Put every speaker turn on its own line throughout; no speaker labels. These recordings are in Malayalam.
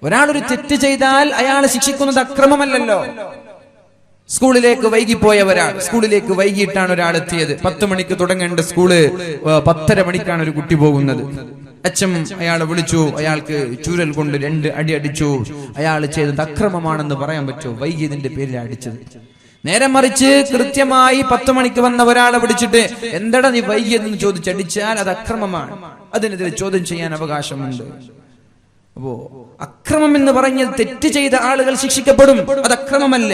ഒരാളൊരു തെറ്റ് ചെയ്താൽ അയാളെ ശിക്ഷിക്കുന്നത് അക്രമമല്ലല്ലോ. സ്കൂളിലേക്ക് വൈകിപ്പോയ ഒരാൾ, സ്കൂളിലേക്ക് വൈകിട്ടാണ് ഒരാൾ എത്തിയത്. 10 മണിക്ക് തുടങ്ങേണ്ട സ്കൂള് 10:30 മണിക്കാണ് ഒരു കുട്ടി പോകുന്നത്. അച്ഛൻ അയാളെ വിളിച്ചു, അയാൾക്ക് ചൂരൽ കൊണ്ട് 2 അടി അടിച്ചു. അയാൾ ചെയ്തത് അക്രമമാണെന്ന് പറയാൻ പറ്റുമോ? വൈകിയതിന്റെ പേരിൽ അടിച്ചത്. നേരെ മറിച്ച് കൃത്യമായി 10 മണിക്ക് വന്ന ഒരാളെ പിടിച്ചിട്ട് എന്താടാ നീ വൈകിയതെന്ന് ചോദിച്ചടിച്ചാൽ അത് അക്രമമാണ്. അതിനെതിരെ ചോദ്യം ചെയ്യാൻ അവകാശമുണ്ട്. അപ്പോ അക്രമം എന്ന് പറഞ്ഞാൽ തെറ്റ് ചെയ്ത ആളുകൾ ശിക്ഷിക്കപ്പെടും, അത് അക്രമമല്ല.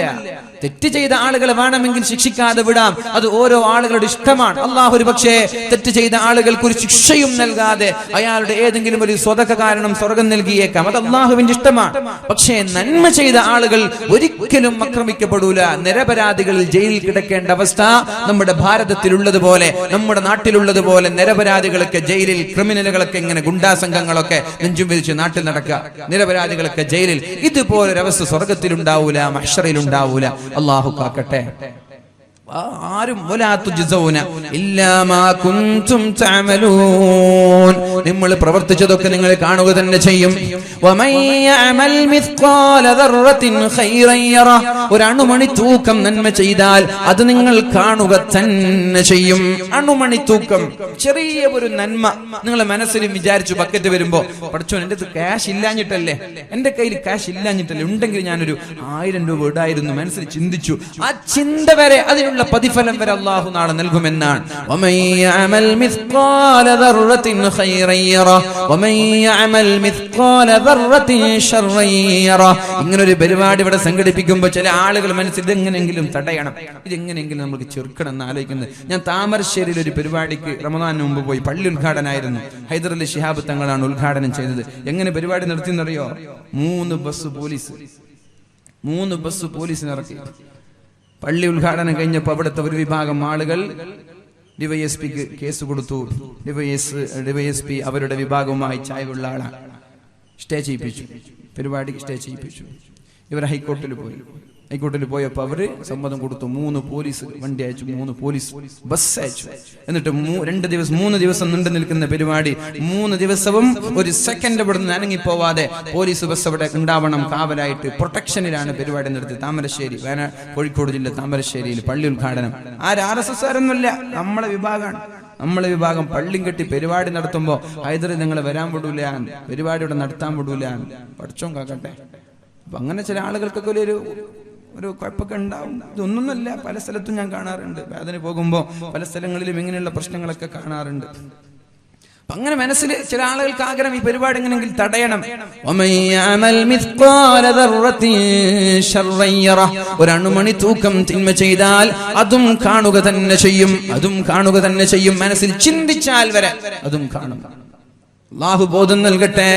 തെറ്റ് ചെയ്ത ആളുകളെ വേണമെങ്കിൽ ശിക്ഷിക്കാതെ വിടാം, അത് ഓരോ ആളുകളുടെ ഇഷ്ടമാണ്. അള്ളാഹു ഒരു പക്ഷേ തെറ്റ് ചെയ്ത ആളുകൾക്ക് ഒരു ശിക്ഷയും നൽകാതെ അയാളുടെ ഏതെങ്കിലും ഒരു സ്വതക കാരണം സ്വർഗം നൽകിയേക്കാം, അത് അള്ളാഹുവിന്റെ ഇഷ്ടമാണ്. പക്ഷേ നന്മ ചെയ്ത ആളുകൾ ഒരിക്കലും ആക്രമിക്കപ്പെടൂല. നിരപരാധികളിൽ ജയിലിൽ കിടക്കേണ്ട അവസ്ഥ നമ്മുടെ ഭാരതത്തിലുള്ളതുപോലെ, നമ്മുടെ നാട്ടിലുള്ളതുപോലെ നിരപരാധികളൊക്കെ ജയിലിൽ, ക്രിമിനലുകളൊക്കെ ഇങ്ങനെ ഗുണ്ടാ സംഘങ്ങളൊക്കെ നെഞ്ചും വിരിച്ച് നാട്ടിൽ നടക്കുക, നിരപരാധികളൊക്കെ ജയിലിൽ. ഇതുപോലൊരവസ്ഥ സ്വർഗത്തിലുണ്ടാവൂല, മഹ്ശറിലുണ്ടാവൂല. അല്ലാഹു കാക്കട്ടെ. ആരും നിങ്ങൾ പ്രവർത്തിച്ചതൊക്കെ നിങ്ങൾ കാണുക തന്നെ ചെയ്യും. ഒരു അണുമണി തൂക്കം നന്മ ചെയ്താൽ അത് നിങ്ങൾ കാണുക തന്നെ ചെയ്യും. അണുമണി തൂക്കം, ചെറിയ ഒരു നന്മ നിങ്ങൾ മനസ്സിൽ വിചാരിച്ചു. ബക്കറ്റ് വരുമ്പോ പഠിച്ചോ എന്റെ ക്യാഷ് ഇല്ലാഞ്ഞിട്ടല്ലേ, എന്റെ കയ്യിൽ ക്യാഷ് ഇല്ലാഞ്ഞിട്ടല്ലേ, ഉണ്ടെങ്കിൽ ഞാനൊരു 1000 രൂപ ഇടായിരുന്നു മനസ്സിൽ ചിന്തിച്ചു. ആ ചിന്ത വരെ, അതിനുള്ള പ്രതിഫലം വരെ അല്ലാഹു നാളെ നൽകുമെന്നാണ്. ഇങ്ങനൊരു പരിപാടി ഇവിടെ സംഘടിപ്പിക്കുമ്പോൾ ചില ആളുകൾ മനസ്സിൽ ഇതെങ്ങനെയെങ്കിലും തടയണം, ഇതെങ്ങനെയെങ്കിലും നമുക്ക് ചെറുക്കണം എന്ന് ആലോചിക്കുന്നത്. ഞാൻ താമരശ്ശേരിയിൽ ഒരു പരിപാടിക്ക് റമദാന് മുമ്പ് പോയി. പള്ളി ഉദ്ഘാടനമായിരുന്നു. ഹൈദർ അലി ശിഹാബ് തങ്ങളാണ് ഉദ്ഘാടനം ചെയ്തത്. എങ്ങനെ പരിപാടി നടത്തിയെന്നറിയോ? 3 ബസ് പോലീസിന് ഇറക്കി. പള്ളി ഉദ്ഘാടനം കഴിഞ്ഞപ്പോൾ അവിടുത്തെ ഒരു വിഭാഗം ആളുകൾ ഡിവൈഎസ്പിക്ക് കേസ് കൊടുത്തു. ഡിവൈഎസ്പി അവരുടെ വിഭാഗവുമായി ചായവുള്ള ആളാണ്. സ്റ്റേ ചെയ്യിപ്പിച്ചു, പരിപാടിക്ക് സ്റ്റേ ചെയ്യിപ്പിച്ചു. ഇവർ ഹൈക്കോർട്ടിൽ പോയപ്പോൾ അവര് സമ്മതം കൊടുത്തു. 3 പോലീസ് വണ്ടി അയച്ചു, 3 പോലീസ് ബസ് അയച്ചു. എന്നിട്ട് 3 ദിവസം നീണ്ടു നിൽക്കുന്ന പരിപാടി, 3 ദിവസവും ഒരു സെക്കൻഡ് ഇവിടെ നിന്ന് അനങ്ങിപ്പോവാതെ പോലീസ് ബസ് അവിടെ ഉണ്ടാവണം, കാവലായിട്ട് പ്രൊട്ടക്ഷനിലാണ് പരിപാടി നടത്തി. താമരശ്ശേരി, കോഴിക്കോട് ജില്ല താമരശ്ശേരിയിൽ പള്ളി ഉദ്ഘാടനം. RSS ആരൊന്നുമില്ല, നമ്മളെ വിഭാഗം പള്ളിയും കെട്ടി പരിപാടി നടത്തുമ്പോ ഹൈദർ നിങ്ങളെ വരാൻ വിടൂല, പരിപാടി ഇവിടെ നടത്താൻ വിടൂല. പഠിച്ചോ കാക്കട്ടെ. അപ്പൊ അങ്ങനെ ചില ആളുകൾക്കൊക്കെ ഒരു കുഴപ്പമൊക്കെ ഉണ്ടാവും. ഇതൊന്നുമല്ല, പല സ്ഥലത്തും ഞാൻ കാണാറുണ്ട്. വേദന പോകുമ്പോൾ പല സ്ഥലങ്ങളിലും ഇങ്ങനെയുള്ള പ്രശ്നങ്ങളൊക്കെ കാണാറുണ്ട്. അങ്ങനെ മനസ്സിൽ ചില ആളുകൾക്ക് ആഗ്രഹം, ഈ പരിപാടി എങ്ങനെയെങ്കിലും തടയണം. ഒരു അണുമണി തൂക്കം തിന്മ ചെയ്താൽ അതും കാണുക തന്നെ ചെയ്യും. മനസ്സിൽ ചിന്തിച്ചാൽ വരെ അതും കാണും. അല്ലാഹു ബോധം നൽകട്ടെ.